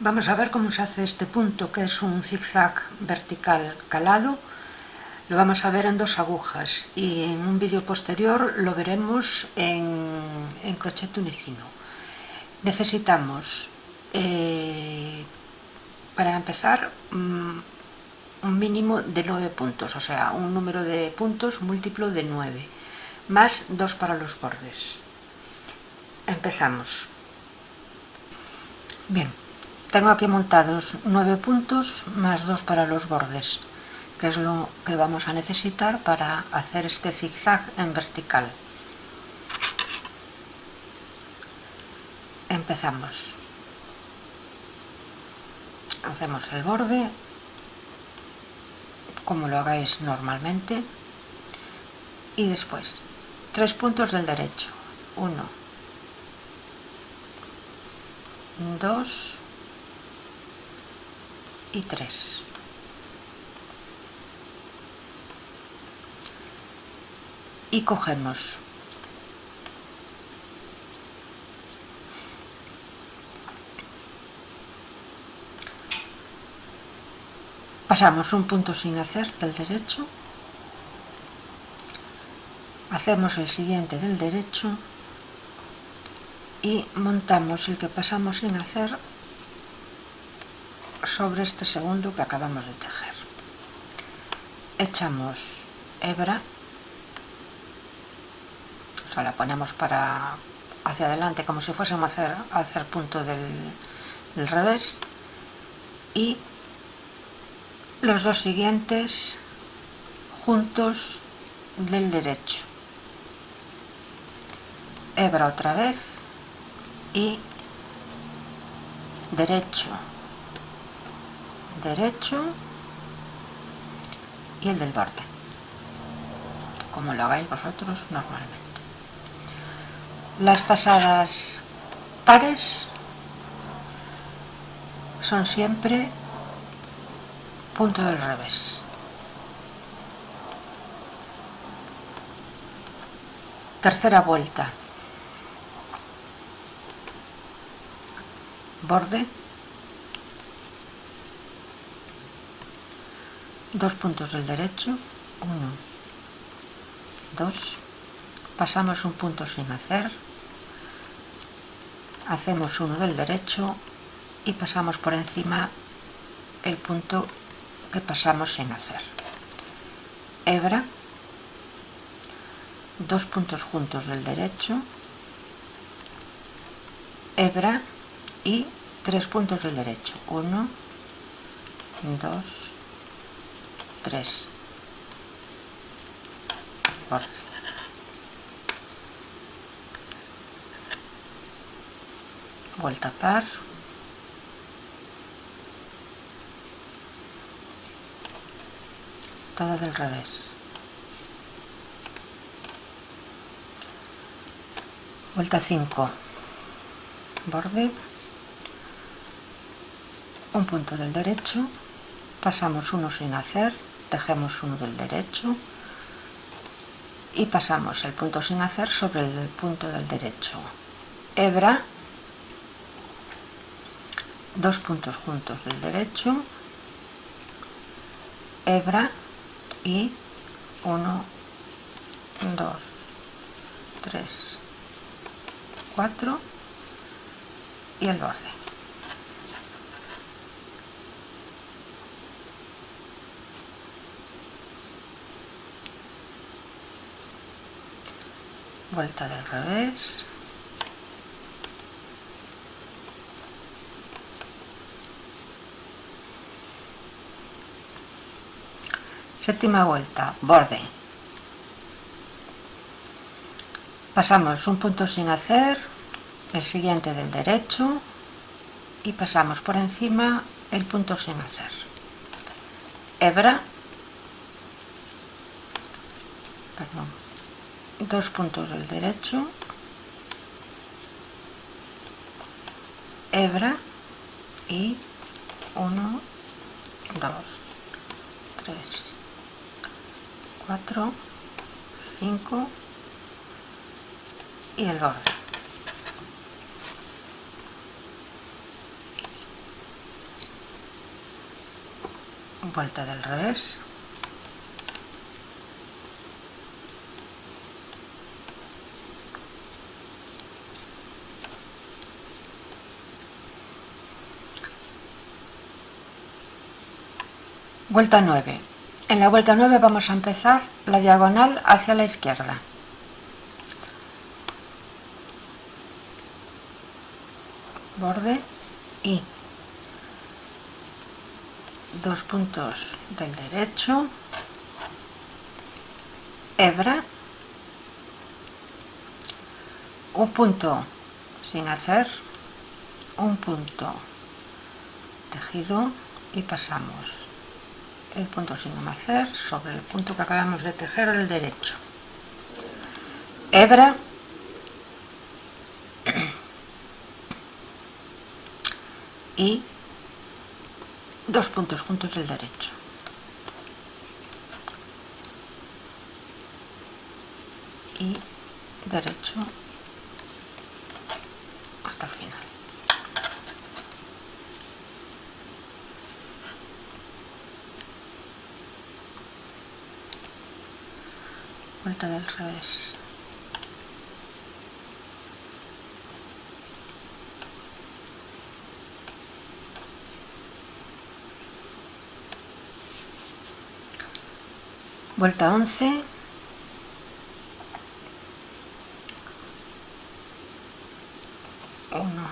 Vamos a ver cómo se hace este punto, que es un zigzag vertical calado. Lo vamos a ver en 2 agujas y en un vídeo posterior lo veremos en crochet tunecino. Necesitamos, para empezar, un mínimo de 9 puntos, o sea, un número de puntos múltiplo de 9, más 2 para los bordes. Empezamos. Bien, tengo aquí montados 9 puntos más 2 para los bordes, que es lo que vamos a necesitar para hacer este zigzag en vertical. Empezamos. Hacemos el borde, como lo hagáis normalmente, y después 3 puntos del derecho, 1, 2 y 3. Y cogemos pasamos un punto sin hacer del derecho, hacemos el siguiente del derecho y montamos el que pasamos sin hacer sobre este segundo que acabamos de tejer. Echamos hebra, o sea, la ponemos para hacia adelante como si fuésemos a hacer punto del revés, y los 2 siguientes juntos del derecho. Hebra otra vez y derecho, derecho y el del borde, como lo hagáis vosotros normalmente. Las pasadas pares son siempre punto del revés. Tercera vuelta, borde, 2 puntos del derecho, 1, 2, pasamos un punto sin hacer, hacemos uno del derecho y pasamos por encima el punto que pasamos sin hacer. Hebra, 2 puntos juntos del derecho, hebra y 3 puntos del derecho, 1, 2, 3, borde. Vuelta par, todo del revés. Vuelta 5, borde, un punto del derecho, pasamos uno sin hacer, tejemos uno del derecho y pasamos el punto sin hacer sobre el punto del derecho. Hebra, 2 puntos juntos del derecho, hebra y 1, 2, 3, 4 y el borde. Vuelta del revés. Séptima vuelta, borde. Pasamos un punto sin hacer, el siguiente del derecho y pasamos por encima el punto sin hacer. Hebra, 2 puntos del derecho, hebra y 1, 2, 3, 4, 5 y el borde. vuelta del revés, vuelta 9. En la vuelta 9 vamos a empezar la diagonal hacia la izquierda. Borde y 2 puntos del derecho, hebra, un punto sin hacer, un punto tejido y pasamos el punto sin hacer sobre el punto que acabamos de tejer del derecho, hebra, y 2 puntos juntos del derecho, y derecho hasta el final. Vuelta del revés, vuelta 11, uno,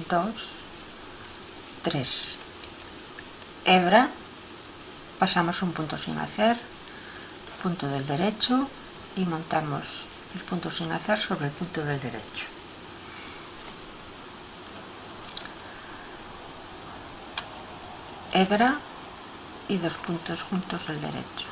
2, 3, hebra, pasamos un punto sin hacer, punto del derecho y montamos el punto sin hacer sobre el punto del derecho, hebra y 2 puntos juntos del derecho,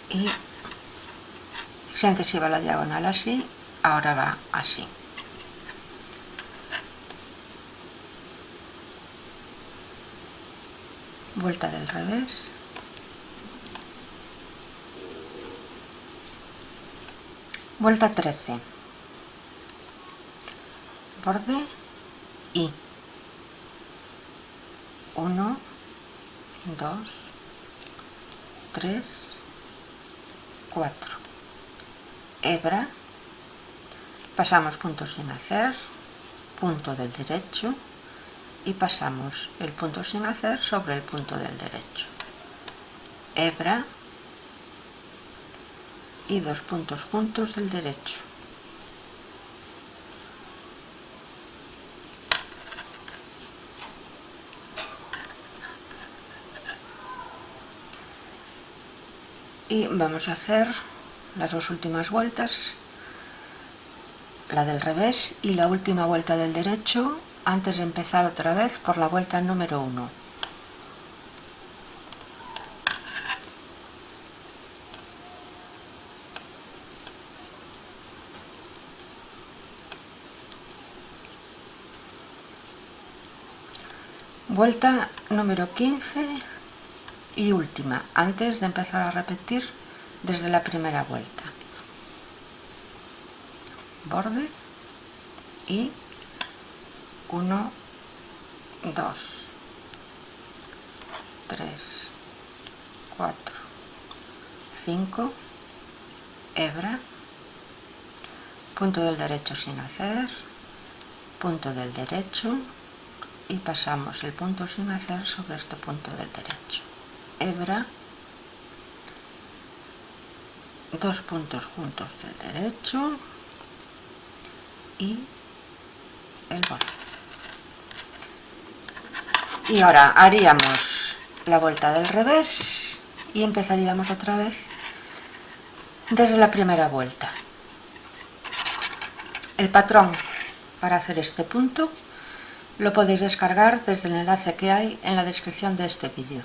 y si antes iba la diagonal así, ahora va así. Vuelta del revés, vuelta 13, borde y 1, 2, 3, 4, hebra, pasamos punto sin hacer, punto del derecho y pasamos el punto sin hacer sobre el punto del derecho, hebra y 2 puntos juntos del derecho, y vamos a hacer las 2 últimas vueltas, la del revés y la última vuelta del derecho, antes de empezar otra vez por la vuelta número 1. Vuelta número 15 y última, antes de empezar a repetir desde la primera vuelta. Borde y 1, 2, 3, 4, 5, hebra, punto del derecho sin hacer, punto del derecho y pasamos el punto sin hacer sobre este punto del derecho, hebra, 2 puntos juntos del derecho y el borde. Y ahora haríamos la vuelta del revés y empezaríamos otra vez desde la primera vuelta. El patrón para hacer este punto lo podéis descargar desde el enlace que hay en la descripción de este vídeo.